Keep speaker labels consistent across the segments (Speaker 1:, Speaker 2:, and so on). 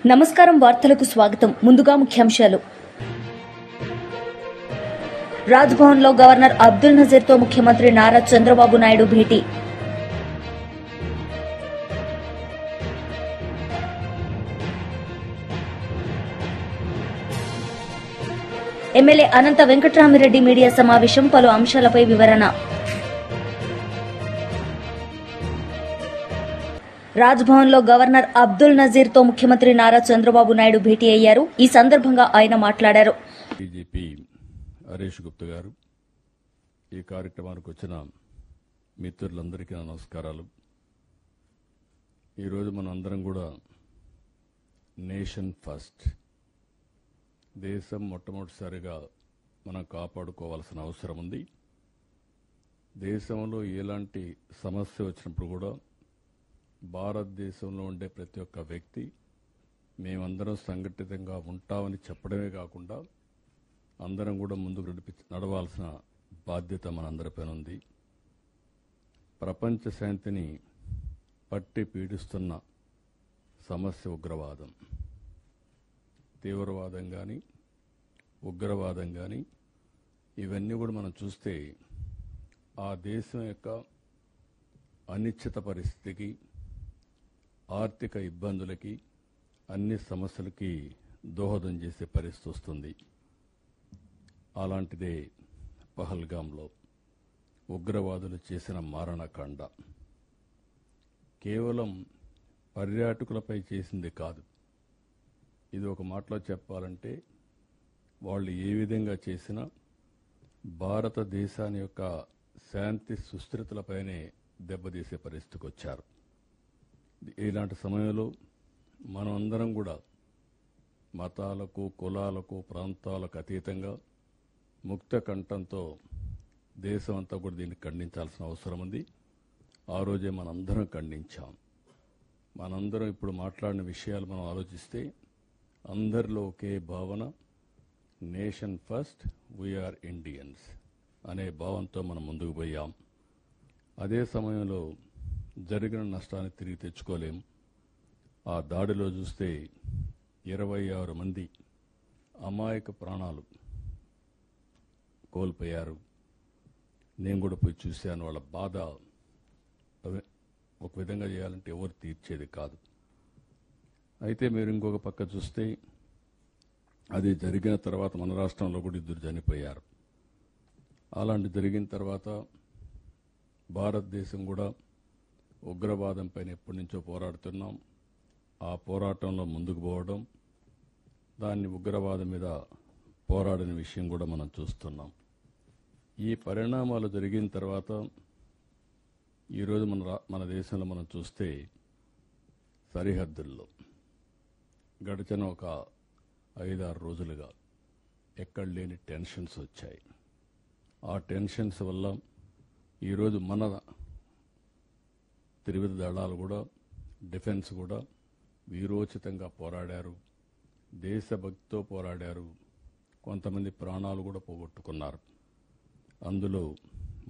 Speaker 1: నమస్కారం వార్తలకు స్వాగతం. ముందుగా ముఖ్యాంశాలు. రాజ్భవన్లో గవర్నర్ అబ్దుల్ నజీర్తో ముఖ్యమంత్రి నారా చంద్రబాబు నాయుడు భేటీ. ఎమ్మెల్యే అనంత వెంకట్రామిరెడ్డి మీడియా సమావేశం, పలు అంశాలపై వివరణ. రాజ్భవన్లో గవర్నర్ అబ్దుల్ నజీర్తో ముఖ్యమంత్రి నారా చంద్రబాబు నాయుడు భేటీ అయ్యారు. ఈ సందర్భంగా ఆయన మాట్లాడారు.
Speaker 2: డీజీపీ హరీష్ గుప్తా గారు, ఈ కార్యక్రమానికి వచ్చిన మిత్రులందరికీ నా నమస్కారాలు. ఈరోజు మనం అందరం కూడా నేషన్ ఫస్ట్, దేశం మొట్టమొదటిసారిగా మనం కాపాడుకోవాల్సిన అవసరం ఉంది. దేశంలో ఎలాంటి సమస్య వచ్చినప్పుడు కూడా భారతదేశంలో ఉండే ప్రతి ఒక్క వ్యక్తి మేమందరం సంఘటితంగా ఉంటామని చెప్పడమే కాకుండా అందరం కూడా ముందుకు నడవాల్సిన బాధ్యత మనందరిపైన ఉంది. ప్రపంచ శాంతిని పట్టి పీడిస్తున్న సమస్య ఉగ్రవాదం. తీవ్రవాదం కానీ ఉగ్రవాదం కానీ ఇవన్నీ కూడా మనం చూస్తే ఆ దేశం యొక్క అనిశ్చిత పరిస్థితికి, ఆర్థిక ఇబ్బందులకి, అన్ని సమస్యలకి దోహదం చేసే పరిస్థితి వస్తుంది. అలాంటిదే పహల్గాంలో ఉగ్రవాదులు చేసిన మారణకాండ. కేవలం పర్యాటకులపై చేసింది కాదు. ఇది ఒక మాటలో చెప్పాలంటే వాళ్ళు ఏ విధంగా చేసినా భారతదేశాన్ని యొక్క శాంతి సుస్థిరతలపైనే దెబ్బతీసే పరిస్థితికి వచ్చారు. ఇలాంటి సమయంలో మనం అందరం కూడా మతాలకు, కులాలకు, ప్రాంతాలకు అతీతంగా ముక్త కంఠంతో దేశం అంతా కూడా దీన్ని ఖండించాల్సిన అవసరం ఉంది. ఆ రోజే మనందరం ఖండించాం. మనందరం ఇప్పుడు మాట్లాడిన విషయాలు మనం ఆలోచిస్తే అందరిలో ఒకే భావన, నేషన్ ఫస్ట్, వీఆర్ ఇండియన్స్ అనే భావంతో మనం ముందుకు పోయాం. అదే సమయంలో జరిగిన నష్టాన్ని తిరిగి తెచ్చుకోలేం. ఆ దాడిలో చూస్తే 26 మంది అమాయక ప్రాణాలు కోల్పోయారు. నేను కూడా పోయి చూశాను. వాళ్ళ బాధ ఒక విధంగా చేయాలంటే ఎవరు తీర్చేది కాదు. అయితే మీరు ఇంకొక పక్క చూస్తే అది జరిగిన తర్వాత మన రాష్ట్రంలో కూడా 2 చనిపోయారు. అలాంటి జరిగిన తర్వాత భారతదేశం కూడా ఉగ్రవాదం పైన ఎప్పటి నుంచో పోరాడుతున్నాం. ఆ పోరాటంలో ముందుకు పోవడం, దాన్ని ఉగ్రవాదం మీద పోరాడిన విషయం కూడా మనం చూస్తున్నాం. ఈ పరిణామాలు జరిగిన తర్వాత ఈరోజు మన దేశంలో మనం చూస్తే సరిహద్దుల్లో గడిచిన ఒక 5-6 రోజులుగా ఎక్కడ లేని టెన్షన్స్ వచ్చాయి. ఆ టెన్షన్స్ వల్ల ఈరోజు మన త్రివిధ దళాలు కూడా, డిఫెన్స్ కూడా వీరోచితంగా పోరాడారు. దేశభక్తితో పోరాడారు. కొంతమంది ప్రాణాలు కూడా పోగొట్టుకున్నారు. అందులో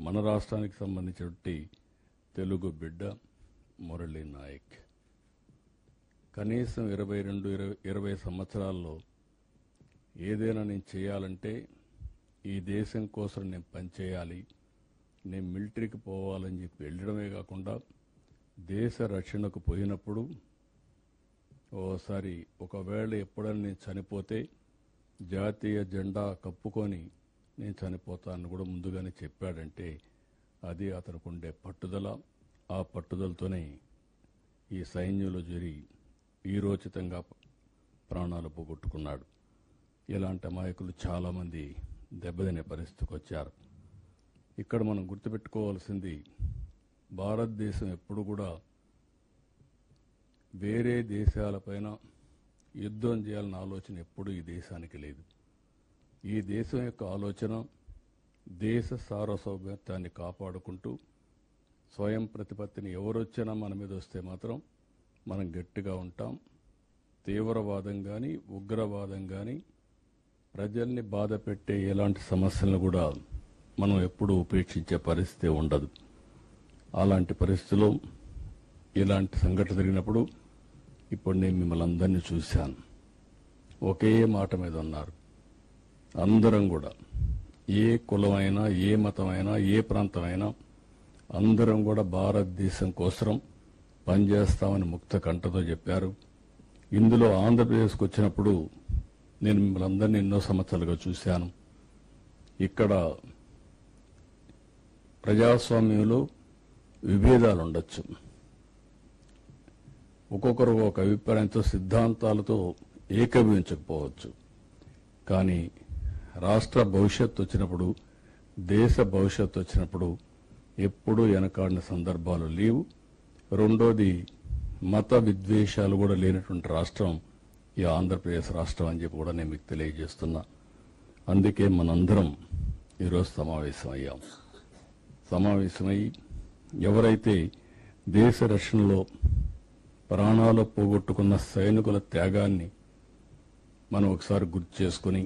Speaker 2: మన రాష్ట్రానికి సంబంధించినటువంటి తెలుగు బిడ్డ మురళీ నాయక్ కనీసం 22-20 సంవత్సరాల్లో ఏదైనా నేను చేయాలంటే ఈ దేశం కోసం నేను పనిచేయాలి, నేను మిలిటరీకి పోవాలని చెప్పి వెళ్ళడమే కాకుండా దేశ రక్షణకు పోయినప్పుడు ఓసారి ఒకవేళ ఎప్పుడైనా నేను చనిపోతే జాతీయ జెండా కప్పుకొని నేను చనిపోతానని కూడా ముందుగానే చెప్పాడంటే అది అతనికి ఉండే పట్టుదల. ఆ పట్టుదలతోనే ఈ సైన్యంలో చేరి వీరోచితంగా ప్రాణాలు పోగొట్టుకున్నాడు. ఇలాంటి అమాయకులు చాలామంది దెబ్బతినే పరిస్థితికి వచ్చారు. ఇక్కడ మనం గుర్తుపెట్టుకోవాల్సింది, భారతదేశం ఎప్పుడు కూడా వేరే దేశాలపైన యుద్ధం చేయాలన్న ఆలోచన ఎప్పుడూ ఈ దేశానికి లేదు. ఈ దేశం యొక్క ఆలోచన దేశ సార్వభౌమత్వాన్ని కాపాడుకుంటూ స్వయం ప్రతిపత్తిని ఎవరొచ్చినా మన మీద వస్తే మాత్రం మనం గట్టిగా ఉంటాం. తీవ్రవాదం కానీ ఉగ్రవాదం కానీ ప్రజల్ని బాధ పెట్టే ఎలాంటి సమస్యలను కూడా మనం ఎప్పుడూ ఉపేక్షించే పరిస్థితి ఉండదు. అలాంటి పరిస్థితుల్లో ఇలాంటి సంఘటన జరిగినప్పుడు ఇప్పుడు నేను మిమ్మల్ని అందరినీ చూశాను. ఒకే మాట మీద ఉన్నారు. అందరం కూడా ఏ కులమైనా, ఏ మతమైనా, ఏ ప్రాంతమైనా అందరం కూడా భారతదేశం కోసం పనిచేస్తామని ముక్త కంఠతో చెప్పారు. ఇందులో ఆంధ్రప్రదేశ్కి వచ్చినప్పుడు నేను మిమ్మల్ని అందరినీ ఎన్నో సంవత్సరాలుగా చూశాను. ఇక్కడ ప్రజాస్వామ్యంలో విభేదాలు ఉండొచ్చు, ఒక్కొక్కరు ఒక అభిప్రాయంతో సిద్ధాంతాలతో ఏకీభవించకపోవచ్చు. కానీ రాష్ట్ర భవిష్యత్తు వచ్చినప్పుడు, దేశ భవిష్యత్తు వచ్చినప్పుడు ఎప్పుడూ వెనకాడిన సందర్భాలు లేవు. రెండోది, మత విద్వేషాలు కూడా లేనటువంటి రాష్ట్రం ఈ ఆంధ్రప్రదేశ్ రాష్ట్రం అని చెప్పి కూడా నేను మీకు తెలియజేస్తున్నా. అందుకే మనందరం ఈరోజు సమావేశమై ఎవరైతే దేశ రక్షణలో ప్రాణాలు పోగొట్టుకున్న సైనికుల త్యాగాన్ని మనం ఒకసారి గుర్తు చేసుకుని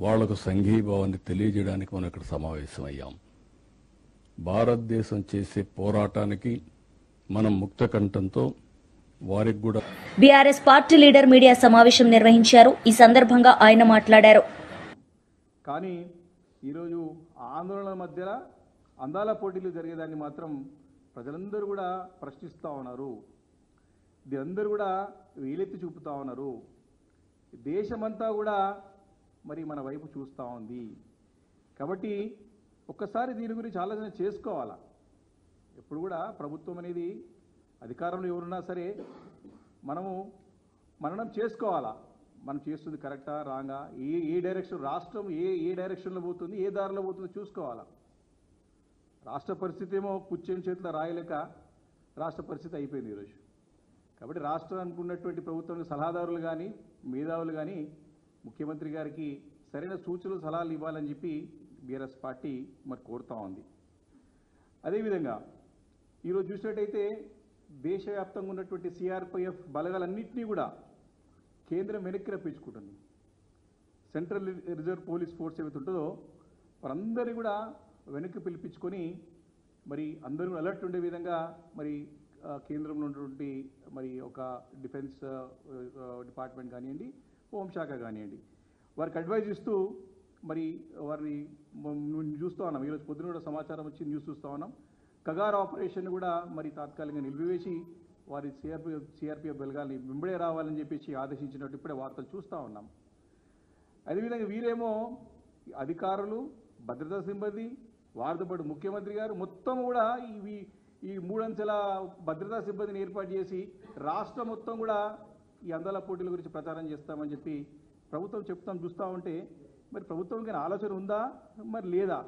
Speaker 2: వాళ్లకు సంఘీభావాన్ని తెలియజేయడానికి మనం ఇక్కడ సమావేశమయ్యాం. భారతదేశం చేసే పోరాటానికి మనం ముక్త కంఠంతో వారికి కూడా.
Speaker 1: బీఆర్ఎస్ పార్టీ లీడర్ మీడియా సమావేశం నిర్వహించారు. ఈ సందర్భంగా ఆయన మాట్లాడారు.
Speaker 3: కానీ ఈరోజు ఆందోళనల మధ్య అందాల పోటీలు జరిగేదాన్ని మాత్రం ప్రజలందరూ కూడా ప్రశ్నిస్తూ ఉన్నారు. అందరూ కూడా వేలెత్తి చూపుతా ఉన్నారు. దేశమంతా కూడా మరి మన వైపు చూస్తూ ఉంది. కాబట్టి ఒక్కసారి దీని గురించి ఆలోచన చేసుకోవాలా. ఎప్పుడు కూడా ప్రభుత్వం అనేది అధికారంలో ఎవరున్నా సరే మననం చేసుకోవాలా. మనం చేస్తుంది కరెక్టా రాంగా, ఏ డైరెక్షన్ రాష్ట్రం ఏ డైరెక్షన్లో పోతుంది, ఏ దారిలో పోతుందో చూసుకోవాలా. రాష్ట్ర పరిస్థితి ఏమో కూర్చొని చేతిలో రాయలేక రాష్ట్ర పరిస్థితి అయిపోయింది ఈరోజు. కాబట్టి రాష్ట్రానికి ఉన్నటువంటి ప్రభుత్వానికి సలహాదారులు కానీ, మేధావులు కానీ ముఖ్యమంత్రి గారికి సరైన సూచనలు, సలహాలు ఇవ్వాలని చెప్పి బీఆర్ఎస్ పార్టీ మరి కోరుతా ఉంది. అదేవిధంగా ఈరోజు చూసినట్టయితే దేశవ్యాప్తంగా ఉన్నటువంటి సిఆర్పిఎఫ్ బలగాలన్నింటినీ కూడా కేంద్రం వెనక్కి రప్పించుకుంటుంది. సెంట్రల్ రిజర్వ్ పోలీస్ ఫోర్స్ ఏవైతే ఉంటుందో వారందరినీ కూడా వెనక్కి పిలిపించుకొని మరి అందరూ అలర్ట్ ఉండే విధంగా మరి కేంద్రంలో ఉన్నటువంటి మరి ఒక డిఫెన్స్ డిపార్ట్మెంట్ కానివ్వండి, హోంశాఖ కానివ్వండి, వారికి అడ్వైజ్ ఇస్తూ మరి వారిని చూస్తూ ఉన్నాం. ఈరోజు పొద్దున కూడా సమాచారం వచ్చి న్యూస్ చూస్తూ ఉన్నాం. కగార్ ఆపరేషన్ కూడా మరి తాత్కాలికంగా నిలిపివేసి వారి సిఆర్పిఎఫ్ బలగాల్ని వెంబడే రావాలని చెప్పేసి ఆదేశించినట్టు ఇప్పుడే వార్తలు చూస్తూ ఉన్నాం. అదేవిధంగా వీరేమో అధికారులు, భద్రతా సిబ్బంది, వారితో పాటు ముఖ్యమంత్రి గారు మొత్తం కూడా ఈ 3 అంచెల భద్రతా సిబ్బందిని ఏర్పాటు చేసి రాష్ట్రం మొత్తం కూడా ఈ అందాల పోటీల గురించి ప్రచారం చేస్తామని చెప్పి ప్రభుత్వం చూస్తూ ఉంటే మరి ప్రభుత్వంకి ఆలోచన ఉందా మరి లేదా?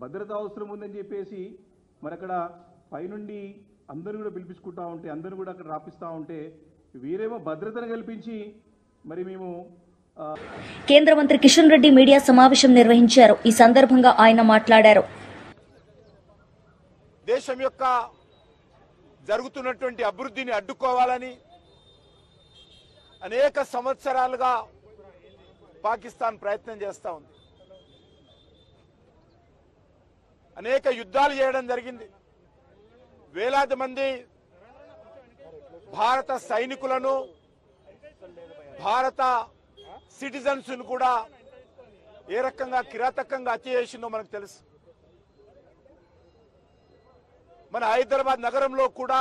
Speaker 3: భద్రత అవసరం ఉందని చెప్పేసి మరి అక్కడ పైనుండి అందరూ కూడా పిలిపించుకుంటా ఉంటే, అందరూ కూడా అక్కడ రాపిస్తూ ఉంటే వీరేమో భద్రతను కల్పించి మరి మేము.
Speaker 1: కేంద్ర మంత్రి కిషన్ రెడ్డి మీడియా సమావేశం నిర్వహించారు. ఈ సందర్భంగా ఆయన మాట్లాడారు.
Speaker 4: దేశం యొక్క జరుగుతున్నటువంటి అభివృద్ధిని అడ్డుకోవాలని అనేక సంవత్సరాలుగా పాకిస్తాన్ ప్రయత్నం చేస్తూ ఉంది. అనేక యుద్ధాలు చేయడం జరిగింది. వేలాది మంది భారత సైనికులను, భారత సిటిజన్స్ కూడా ఏ రకంగా కిరాతకంగా హత్య చేసిందో మనకు తెలుసు. మన హైదరాబాద్ నగరంలో కూడా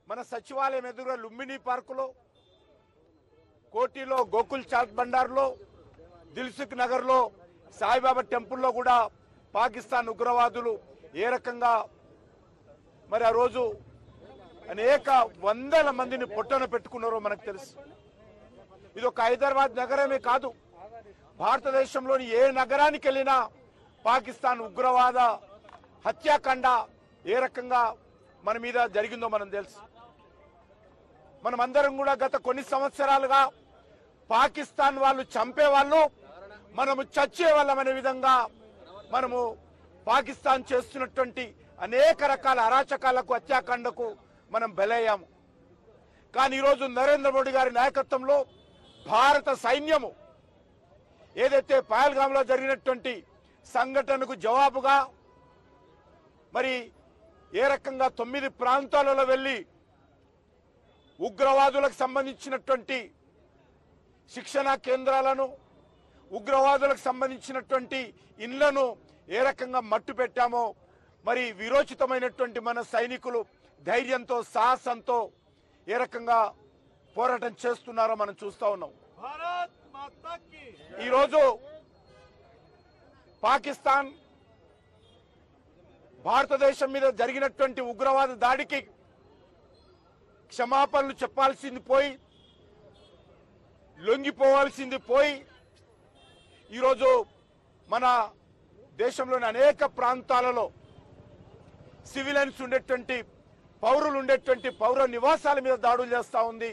Speaker 4: మన సచివాలయం ఎదురుగా లుంబిని పార్కులో, కోటిలో, గోకుల్ చాట్ బండార్లో, దిల్సుఖ్ నగర్లో, సాయిబాబా టెంపుల్లో కూడా పాకిస్తాన్ ఉగ్రవాదులు ఏ రకంగా మరి ఆ రోజు అనేక వందల మందిని పొట్టన పెట్టుకున్నారో మనకు తెలుసు. ఇది ఒక హైదరాబాద్ నగరమే కాదు, భారతదేశంలోని ఏ నగరానికి వెళ్ళినా పాకిస్తాన్ ఉగ్రవాద హత్యాకాండ ఏ రకంగా మన మీద జరిగిందో మనం తెలుసు. మనమందరం కూడా గత కొన్ని సంవత్సరాలుగా పాకిస్తాన్ వాళ్ళు చంపేవాళ్ళు, మనము చచ్చేవాళ్ళమనే విధంగా మనము పాకిస్తాన్ చేస్తున్నటువంటి అనేక రకాల అరాచకాలకు, హత్యాకాండకు మనం బలయ్యాము. కానీ ఈరోజు నరేంద్ర మోడీ గారి నాయకత్వంలో భారత సైన్యము ఏదైతే పహల్గామ్లో జరిగినటువంటి సంఘటనకు జవాబుగా మరి ఏ రకంగా 9 ప్రాంతాలలో వెళ్లి ఉగ్రవాదులకు సంబంధించినటువంటి శిక్షణా కేంద్రాలను, ఉగ్రవాదులకు సంబంధించినటువంటి ఇళ్లను ఏ రకంగా మట్టు పెట్టామో, మరి విరోచితమైనటువంటి మన సైనికులు ధైర్యంతో, సాహసంతో ఏ రకంగా పోరాటం చేస్తున్నారో మనం చూస్తా ఉన్నాం. ఈరోజు పాకిస్తాన్ భారతదేశం మీద జరిగినటువంటి ఉగ్రవాద దాడికి క్షమాపణలు చెప్పాల్సింది పోయి, లొంగిపోవాల్సింది పోయి, ఈరోజు మన దేశంలోని అనేక ప్రాంతాలలో సివిలియన్స్ ఉండేటువంటి, పౌరులు ఉండేటువంటి పౌర నివాసాల మీద దాడులు చేస్తూ ఉంది.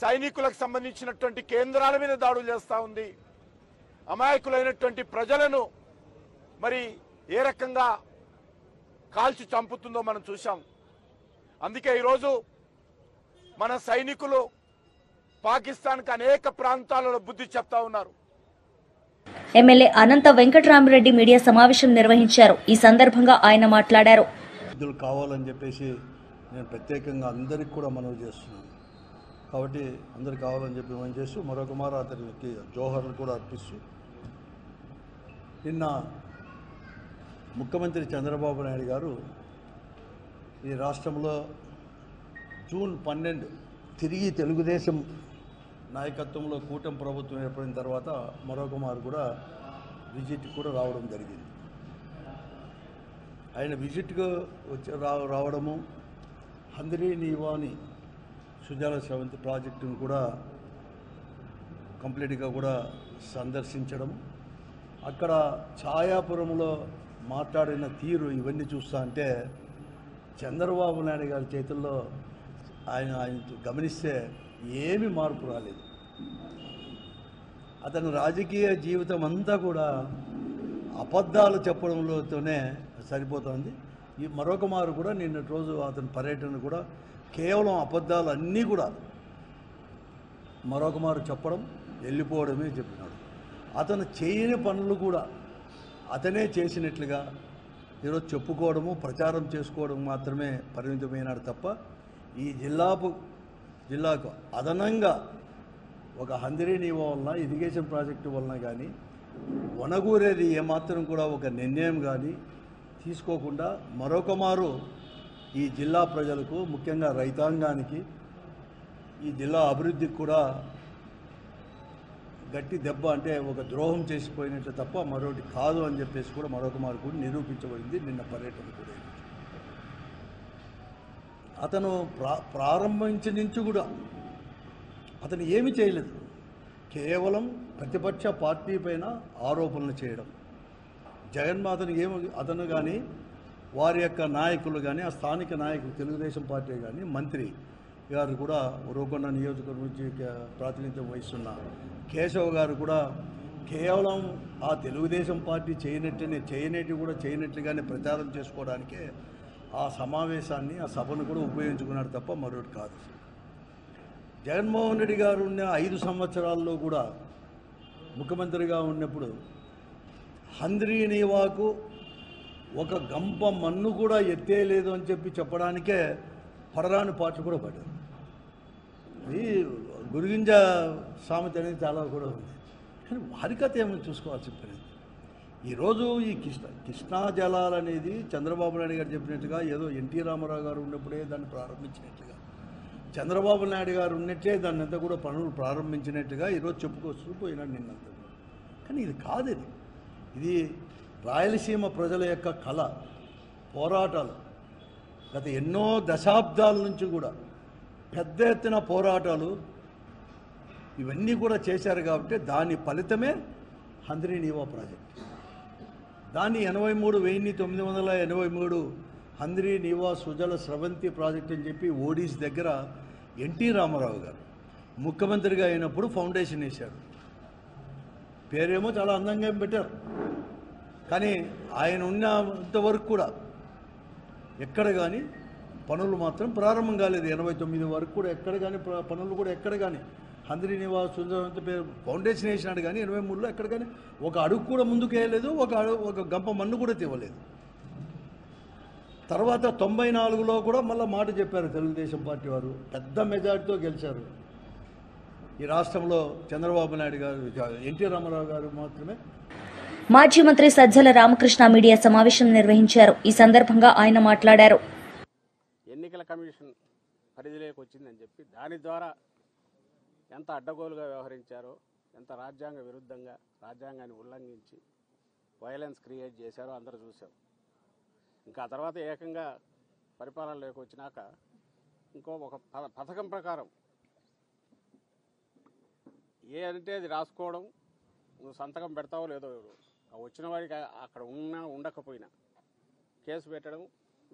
Speaker 4: సైనికులకు సంబంధించినటువంటి కేంద్రాల మీద దాడులు చేస్తూ ఉంది. అమాయకులైనటువంటి ప్రజలను మరి ఏ రకంగా కాల్చి చంపుతుందో మనం చూశాం. అందుకే ఈరోజు మన సైనికులు పాకిస్తాన్కి అనేక ప్రాంతాలలో బుద్ధి చెప్తా ఉన్నారు.
Speaker 1: ఎమ్మెల్యే అనంత వెంకటరామరెడ్డి మీడియా సమావేశం నిర్వహించారు. ఈ సందర్భంగా ఆయన మాట్లాడారు.
Speaker 5: నిధులు కావాలని చెప్పేసి నేను ప్రత్యేకంగా అందరికి కూడా మనవి చేస్తున్నాను. కాబట్టి అందరికి కావాలని చెప్పి మనం చేస్తూ మరొక మారు అతనికి జోహర్లు కూడా అర్పిస్తూ, నిన్న ముఖ్యమంత్రి చంద్రబాబు నాయుడు గారు ఈ రాష్ట్రంలో జూన్ 12 తిరిగి తెలుగుదేశం నాయకత్వంలో కూటమి ప్రభుత్వం ఏర్పడిన తర్వాత మరొక మారు కూడా విజిట్ కూడా రావడం జరిగింది. ఆయన విజిట్కు రావడము, హంద్రీ నీవాని సుజల స్రవంతి ప్రాజెక్టును కూడా కంప్లీట్గా కూడా సందర్శించడం, అక్కడ ఛాయాపురంలో మాట్లాడిన తీరు ఇవన్నీ చూస్తా అంటే చంద్రబాబు నాయుడు గారి చేతుల్లో ఆయన గమనిస్తే ఏమీ మార్పు రాలేదు. అతని రాజకీయ జీవితం అంతా కూడా అబద్ధాలు చెప్పడంలోతోనే సరిపోతుంది. ఈ మరొక మారు కూడా నిన్నటి రోజు అతని పర్యటన కూడా కేవలం అబద్ధాలు అన్నీ కూడా మరొక మారు చెప్పడం, వెళ్ళిపోవడమే చెప్పినాడు. అతను చేయని పనులు కూడా అతనే చేసినట్లుగా ఈరోజు చెప్పుకోవడము, ప్రచారం చేసుకోవడం మాత్రమే పరిమితమైనాడు తప్ప ఈ జిల్లాకు అదనంగా ఒక హంద్రీ నీవా వలన, ఇరిగేషన్ ప్రాజెక్టు వలన కానీ వనగూరేది ఏమాత్రం కూడా ఒక నిర్ణయం కానీ తీసుకోకుండా మరొక మారు ఈ జిల్లా ప్రజలకు, ముఖ్యంగా రైతాంగానికి, ఈ జిల్లా అభివృద్ధికి కూడా గట్టి దెబ్బ, అంటే ఒక ద్రోహం చేసిపోయినట్లు తప్ప మరొకటి కాదు అని చెప్పేసి కూడా మరొక మారు కూడా నిరూపించబడింది నిన్న పర్యటన కూడా. అతను ప్రారంభించి నుంచి కూడా అతను ఏమీ చేయలేదు. కేవలం ప్రతిపక్ష పార్టీ పైన ఆరోపణలు చేయడం. జగన్మాతను అతను కానీ వారి యొక్క నాయకులు కానీ, ఆ స్థానిక నాయకులు, తెలుగుదేశం పార్టీ కానీ, మంత్రి గారు కూడా ఉరవకొండ నియోజకవర్గం నుంచి ప్రాతినిధ్యం వహిస్తున్న కేశవ్ గారు కూడా కేవలం ఆ తెలుగుదేశం పార్టీ చేయనట్టుగానే ప్రచారం చేసుకోవడానికే ఆ సమావేశాన్ని, ఆ సభను కూడా ఉపయోగించుకున్నాడు తప్ప మరొకటి కాదు. జగన్మోహన్ రెడ్డి గారు ఉన్న 5 సంవత్సరాల్లో కూడా ముఖ్యమంత్రిగా ఉన్నప్పుడు హంద్రీ నీవాకు ఒక గంప మన్ను కూడా ఎత్తేయలేదు అని చెప్పడానికే పడరాని పాటలు కూడా పడ్డారు. అది గురిగింజ సామెత అనేది చాలా కూడా ఉంది. కానీ వారికత ఏమని చూసుకోవాల్సి పని. ఈరోజు ఈ కృష్ణా జలాలు అనేది చంద్రబాబు నాయుడు గారు చెప్పినట్టుగా ఏదో ఎన్టీ రామారావు గారు ఉన్నప్పుడే దాన్ని ప్రారంభించినట్లుగా, చంద్రబాబు నాయుడు గారు ఉన్నట్లే దాన్ని అంతా కూడా పనులు ప్రారంభించినట్టుగా ఈరోజు చెప్పుకొస్తూ పోయినాడు నిన్నంతా. కానీ ఇది కాదు. ఇది రాయలసీమ ప్రజల యొక్క కళ, పోరాటాలు. గత ఎన్నో దశాబ్దాల నుంచి కూడా పెద్ద ఎత్తున పోరాటాలు ఇవన్నీ కూడా చేశారు. కాబట్టి దాని ఫలితమే హంద్రీ నీవా ప్రాజెక్ట్. దాన్ని 1983 హంద్రీ నీవా సుజల స్రవంతి ప్రాజెక్ట్ అని చెప్పి ఓడిస్ దగ్గర ఎన్టీ రామారావు గారు ముఖ్యమంత్రిగా అయినప్పుడు ఫౌండేషన్ వేశారు. పేరేమో చాలా అందంగా పెట్టారు. కానీ ఆయన ఉన్నంతవరకు కూడా ఎక్కడ కానీ పనులు మాత్రం ప్రారంభం కాలేదు. 89 వరకు కూడా ఎక్కడ కానీ పనులు కూడా ఎక్కడ కానీ హంద్రీ నీవా సుజల పేరు ఫౌండేషన్ వేసినాడు. కానీ 83లో ఎక్కడ కానీ ఒక అడుగు కూడా ముందుకు వేయలేదు, ఒక గంప మన్ను కూడా తీవలేదు. తర్వాత 94లో కూడా మళ్ళీ మాట చెప్పారు తెలుగుదేశం పార్టీ వారు, పెద్ద మెజార్టీతో గెలిచారు. ఈ రాష్ట్రంలో చంద్రబాబు నాయుడు గారు, ఎన్టీ రామారావు గారు మాత్రమే.
Speaker 1: మాజీ మంత్రి సజ్జల రామకృష్ణ మీడియా సమావేశం నిర్వహించారు. ఈ సందర్భంగా ఆయన మాట్లాడారు.
Speaker 6: ఎన్నికల కమిషన్ పరిధిలోకి వచ్చిందని చెప్పి దాని ద్వారా ఎంత అడ్డగోలుగా వ్యవహరించారో, ఎంత రాజ్యాంగ విరుద్ధంగా రాజ్యాంగాన్ని ఉల్లంఘించి వైలెన్స్ క్రియేట్ చేశారో అందరూ చూశారు. ఇంకా ఆ తర్వాత ఏకంగా పరిపాలనలోకి వచ్చినాక ఇంకో ఒక పథకం ప్రకారం ఏ అంటే అది రాసుకోవడం, నువ్వు సంతకం పెడతావో లేదో వచ్చిన వాడికి అక్కడ ఉన్నా ఉండకపోయినా కేసు పెట్టడం,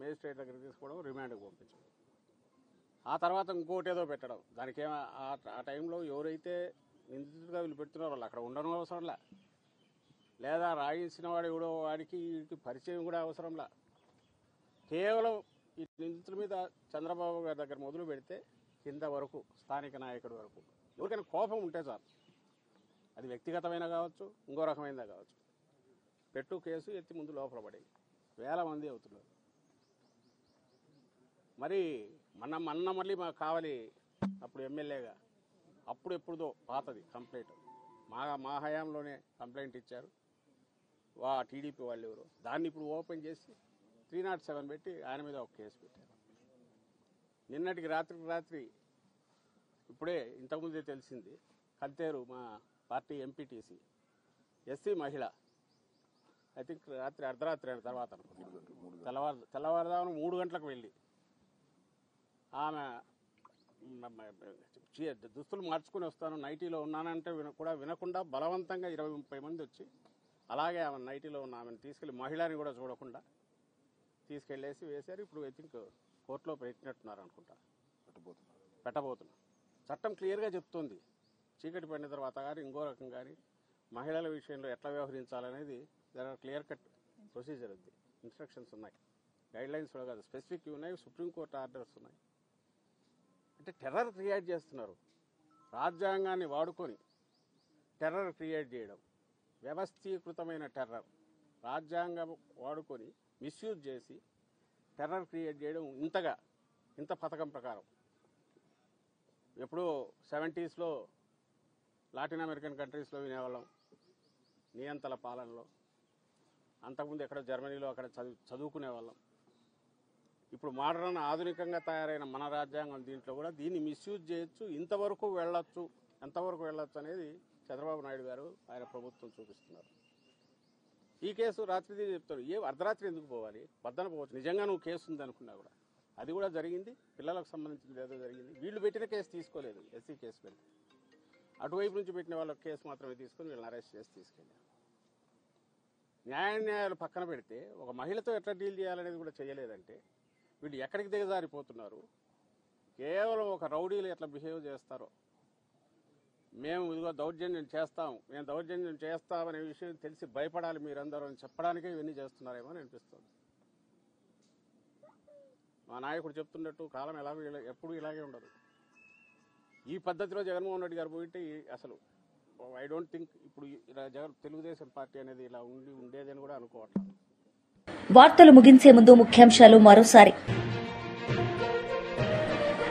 Speaker 6: మేజిస్ట్రేట్ దగ్గర తీసుకోవడం, రిమాండ్కి పంపించడం. ఆ తర్వాత ఇంకోటి ఏదో పెట్టడం. దానికి ఆ టైంలో ఎవరైతే నిందితుడిగా వీళ్ళు పెడుతున్నారో వాళ్ళు అక్కడ ఉండడం అవసరంలా, లేదా రాయించిన వాడు ఎవడో వాడికి వీడికి పరిచయం కూడా అవసరంలా. కేవలం ఈ నిందితుల మీద చంద్రబాబు గారి దగ్గర మొదలు పెడితే కింద వరకు స్థానిక నాయకుడి వరకు ఎవరికైనా కోపం ఉంటే చాలు, అది వ్యక్తిగతమైన కావచ్చు, ఇంకో రకమైనదా కావచ్చు, పెట్టు కేసు ఎత్తి ముందు లోపల పడేది. వేల మంది అవుతున్నారు. మరి మొన్న మళ్ళీ మాకు కావాలి అప్పుడు ఎమ్మెల్యేగా, అప్పుడు ఎప్పుడుదో పాతది కంప్లైంట్, మా హయాంలోనే కంప్లైంట్ ఇచ్చారు టీడీపీ వాళ్ళు ఎవరు, దాన్ని ఇప్పుడు ఓపెన్ చేసి 307 పెట్టి ఆయన మీద ఒక కేసు పెట్టారు. నిన్నటికి రాత్రి ఇప్పుడే ఇంతకుముందే తెలిసింది, కంతేరు మా పార్టీ ఎంపీటీసీ ఎస్సీ మహిళ, ఐ థింక్ రాత్రి అర్ధరాత్రి అయిన తర్వాత అనుకుంటున్నాను, తెల్లవారుదామున 3 గంటలకు వెళ్ళి ఆమె దుస్తులు మార్చుకుని వస్తాను, నైటీలో ఉన్నానంటే కూడా వినకుండా బలవంతంగా 20-30 మంది వచ్చి అలాగే ఆమె నైటీలో ఉన్న ఆమెను తీసుకెళ్ళి, మహిళని కూడా చూడకుండా తీసుకెళ్ళేసి వేశారు. ఇప్పుడు ఐ థింక్ కోర్టులో పెట్టినట్టున్నారు అనుకుంటా, పెట్టబోతున్నారు. చట్టం క్లియర్గా చెప్తుంది, చీకటి పడిన తర్వాత కానీ ఇంకో రకం కానీ మహిళల విషయంలో ఎట్లా వ్యవహరించాలనేది క్లియర్ కట్ ప్రొసీజర్ ఉంది, ఇన్స్ట్రక్షన్స్ ఉన్నాయి, గైడ్లైన్స్ కూడా కాదు, స్పెసిఫిక్ ఉన్నాయి, సుప్రీంకోర్టు ఆర్డర్స్ ఉన్నాయి. అంటే టెర్రర్ క్రియేట్ చేస్తున్నారు, రాజ్యాంగాన్ని వాడుకొని టెర్రర్ క్రియేట్ చేయడం, వ్యవస్థీకృతమైన టెర్రర్, రాజ్యాంగం వాడుకొని మిస్యూజ్ చేసి టెర్రర్ క్రియేట్ చేయడం. ఇంత పథకం ప్రకారం ఎప్పుడో 70s లాటిన్ అమెరికన్ కంట్రీస్లో వినేవాళ్ళం, నియంతల పాలనలో. అంతకుముందు ఎక్కడ జర్మనీలో అక్కడ చదువుకునే వాళ్ళం. ఇప్పుడు మోడర్న్ ఆధునికంగా తయారైన మన రాజ్యాంగం దీంట్లో కూడా దీన్ని మిస్యూజ్ చేయొచ్చు, ఇంతవరకు వెళ్ళొచ్చు, ఎంతవరకు వెళ్ళొచ్చు అనేది చంద్రబాబు నాయుడు గారు ఆయన ప్రభుత్వం చూపిస్తున్నారు. ఈ కేసు రాత్రిది చెప్తారు, అర్ధరాత్రి ఎందుకు పోవాలి, వద్దన పోవచ్చు. నిజంగా నువ్వు కేసు ఉంది అనుకున్నా కూడా అది కూడా జరిగింది, పిల్లలకు సంబంధించింది ఏదో జరిగింది. వీళ్ళు పెట్టిన కేసు తీసుకోలేదు, ఎస్సీ కేసు పెడితే అటువైపు నుంచి పెట్టిన వాళ్ళ కేసు మాత్రమే తీసుకొని వీళ్ళని అరెస్ట్ చేసి తీసుకెళ్ళారు. న్యాయాలు పక్కన పెడితే ఒక మహిళతో ఎట్లా డీల్ చేయాలనేది కూడా చేయలేదంటే వీళ్ళు ఎక్కడికి దిగజారిపోతున్నారు. కేవలం ఒక రౌడీలు ఎట్లా బిహేవ్ చేస్తారో, మేము ఇదిగో దౌర్జన్యం చేస్తాం, మేము దౌర్జన్యం చేస్తామనే విషయం తెలిసి భయపడాలి మీరందరూ అని చెప్పడానికే ఇవన్నీ చేస్తున్నారేమో అని అనిపిస్తుంది. మా నాయకుడు చెప్తున్నట్టు కాలం ఎప్పుడు ఇలాగే ఉండదు. ఈ పద్ధతిలో జగన్మోహన్ రెడ్డి గారు పోయింటే అసలు ఐ డోంట్ థింక్ ఇప్పుడు తెలుగుదేశం పార్టీ అనేది ఇలా ఉండేదని కూడా అనుకోవట్లేదు.
Speaker 1: వార్తలు ముగించే ముందు ముఖ్యాంశాలు మరోసారి.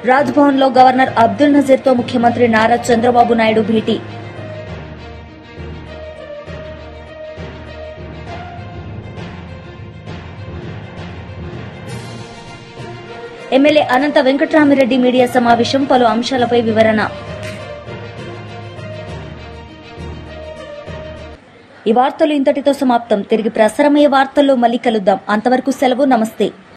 Speaker 1: రాజ్భవన్లో గవర్నర్ అబ్దుల్ నజీర్తో ముఖ్యమంత్రి నారా చంద్రబాబు నాయుడు భేటీ. ఎమ్మెల్యే అనంత వెంకట్రామిరెడ్డి మీడియా సమావేశం, పలు అంశాలపై వివరణ. ఈ వార్తలు ఇంతటితో సమాప్తం. తిరిగి ప్రసారమయ్యే వార్తల్లో మళ్లీ కలుద్దాం. అంతవరకు సెలవు, నమస్తే.